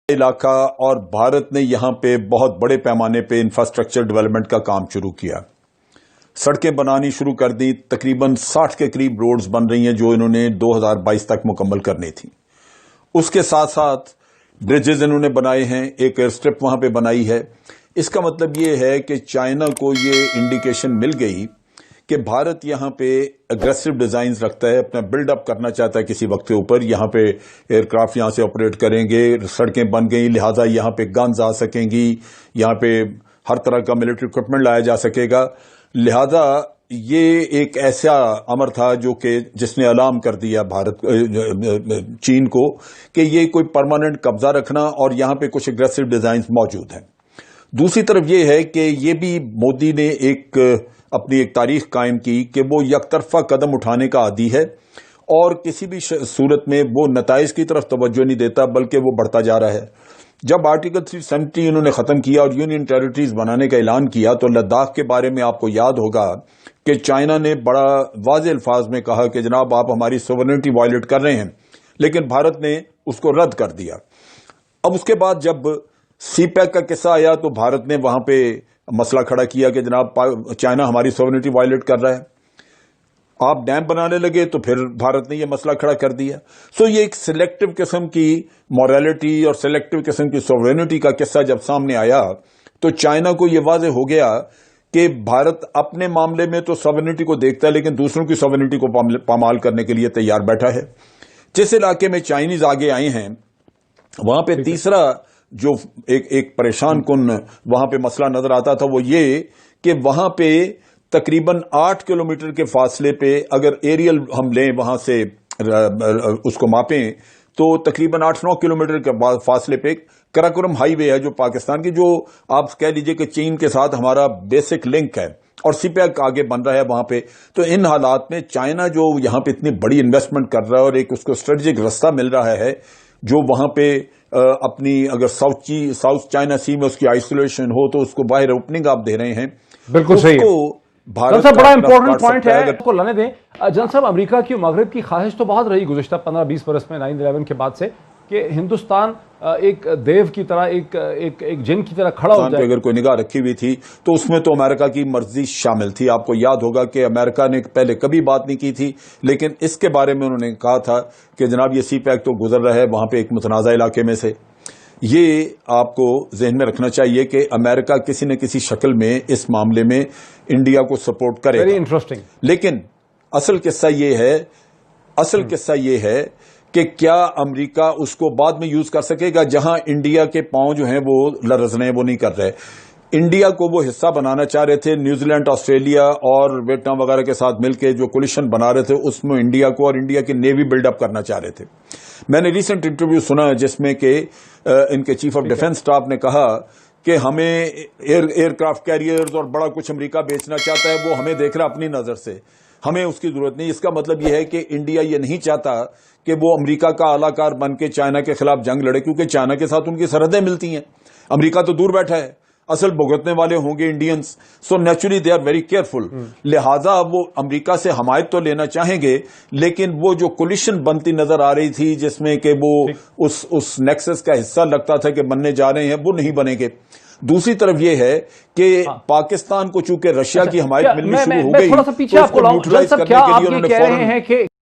علاقہ اور بھارت نے یہاں پہ بہت بڑے پیمانے پہ انفراسٹرکچر ڈیولپمنٹ کا کام شروع کیا. سڑکیں بنانی شروع کر دی. تقریباً 60 کے قریب روڈز بن رہی ہیں جو انہوں نے 2022 تک مکمل کرنی تھی. اس کے ساتھ ساتھ برجز انہوں نے بنائے ہیں. ایک ایئر اسٹرپ وہاں پہ بنائی ہے. اس کا مطلب یہ ہے کہ چائنا کو یہ انڈیکیشن مل گئی کہ بھارت یہاں پہ اگریسو ڈیزائنز رکھتا ہے, اپنا بلڈ اپ کرنا چاہتا ہے کسی وقت کے اوپر. یہاں پہ ایئر کرافٹ یہاں سے آپریٹ کریں گے, سڑکیں بن گئی, لہذا یہاں پہ گنز آ سکیں گی, یہاں پہ ہر طرح کا ملٹری اکوپمنٹ لایا جا سکے گا. لہذا یہ ایک ایسا امر تھا جو کہ جس نے الارم کر دیا چین کو کہ یہ کوئی پرماننٹ قبضہ رکھنا اور یہاں پہ کچھ اگریسو ڈیزائنز موجود ہیں. دوسری طرف یہ ہے کہ یہ بھی مودی نے اپنی ایک تاریخ قائم کی کہ وہ یک طرفہ قدم اٹھانے کا عادی ہے اور کسی بھی صورت میں وہ نتائج کی طرف توجہ نہیں دیتا بلکہ وہ بڑھتا جا رہا ہے. جب آرٹیکل 370 انہوں نے ختم کیا اور یونین ٹیریٹریز بنانے کا اعلان کیا تو لداخ کے بارے میں آپ کو یاد ہوگا کہ چائنا نے بڑا واضح الفاظ میں کہا کہ جناب آپ ہماری سوورنٹی وائلیٹ کر رہے ہیں, لیکن بھارت نے اس کو رد کر دیا. اب اس کے بعد جب سی پیک کا قصہ آیا تو بھارت نے وہاں پہ مسئلہ کھڑا کیا کہ جناب چائنا ہماری سوورنٹی وائلیٹ کر رہا ہے. آپ ڈیم بنانے لگے تو پھر بھارت نے یہ مسئلہ کھڑا کر دیا. سو یہ ایک سلیکٹو قسم کی مورالٹی اور سلیکٹو قسم کی سوورنٹی کا قصہ جب سامنے آیا تو چائنا کو یہ واضح ہو گیا کہ بھارت اپنے معاملے میں تو سوورنٹی کو دیکھتا ہے لیکن دوسروں کی سوورنٹی کو پامال کرنے کے لیے تیار بیٹھا ہے. جس علاقے میں چائنیز آگے آئے ہیں وہاں پہ تیسرا جو ایک پریشان کن وہاں پہ مسئلہ نظر آتا تھا وہ یہ کہ وہاں پہ تقریباً 8 کلومیٹر کے فاصلے پہ اگر ایریل ہم لیں وہاں سے اس کو ماپیں تو تقریباً 8-9 کلومیٹر کے فاصلے پہ کراکورم ہائی وے ہے جو پاکستان کی, جو آپ کہہ لیجئے کہ چین کے ساتھ ہمارا بیسک لنک ہے اور سی پیک آگے بن رہا ہے وہاں پہ. تو ان حالات میں چائنا جو یہاں پہ اتنی بڑی انویسٹمنٹ کر رہا ہے اور ایک اس کو اسٹریٹجک رستہ مل رہا ہے جو وہاں پہ اپنی اگر ساؤتھ چائنا سی میں اس کی آئسولیشن ہو تو اس کو باہر اوپننگ آپ دے رہے ہیں. بالکل صحیح ہے. جن صاحب بڑا امپورٹنٹ پوائنٹ ہے کو لانے دیں. جن صاحب امریکہ کی مغرب کی خواہش تو بہت رہی گزشتہ 15-20 برس میں 9/11 کے بعد سے کہ ہندوستان ایک دیو کی طرح ایک جن کی طرح کھڑا ہو جائے. اگر کوئی نگاہ رکھی ہوئی تھی تو اس میں تو امریکہ کی مرضی شامل تھی. آپ کو یاد ہوگا کہ امریکہ نے پہلے کبھی بات نہیں کی تھی لیکن اس کے بارے میں انہوں نے کہا تھا کہ جناب یہ سی پیک تو گزر رہا ہے وہاں پہ ایک متنازع علاقے میں سے. یہ آپ کو ذہن میں رکھنا چاہیے کہ امریکہ کسی نہ کسی شکل میں اس معاملے میں انڈیا کو سپورٹ کرے گا. Very interesting. لیکن اصل قصہ یہ ہے کہ کیا امریکہ اس کو بعد میں یوز کر سکے گا جہاں انڈیا کے پاؤں جو ہیں وہ لرز رہے ہیں, وہ نہیں کر رہے. انڈیا کو وہ حصہ بنانا چاہ رہے تھے, نیوزی لینڈ, آسٹریلیا اور ویتنام وغیرہ کے ساتھ مل کے جو کولیشن بنا رہے تھے اس میں انڈیا کو اور انڈیا کی نیوی بلڈ اپ کرنا چاہ رہے تھے. میں نے ریسنٹ انٹرویو سنا جس میں کہ ان کے چیف آف ڈیفنس اسٹاف نے کہا کہ ہمیں ایئر کرافٹ کیریئرز اور بڑا کچھ امریکہ بیچنا چاہتا ہے, وہ ہمیں دیکھ رہا اپنی نظر سے, ہمیں اس کی ضرورت نہیں. اس کا مطلب یہ ہے کہ انڈیا یہ نہیں چاہتا کہ وہ امریکہ کا اعلی کار بن کے چائنا کے خلاف جنگ لڑے کیونکہ چائنا کے ساتھ ان کی سرحدیں ملتی ہیں. امریکہ تو دور بیٹھا ہے, اصل بھگتنے والے ہوں گے Indians. So naturally they are very careful. لہذا وہ امریکہ سے حمایت تو لینا چاہیں گے لیکن وہ جو کولیشن بنتی نظر آ رہی تھی جس میں کہ وہ اس نیکسس کا حصہ لگتا تھا کہ بننے جا رہے ہیں, وہ نہیں بنیں گے. دوسری طرف یہ ہے کہ پاکستان کو چونکہ رشیا کی حمایت ملنی شروع ہو گئی تھوڑا سا پیچھے آپ کو نیوٹرلائز کرنے کے لیے انہوں نے فوراً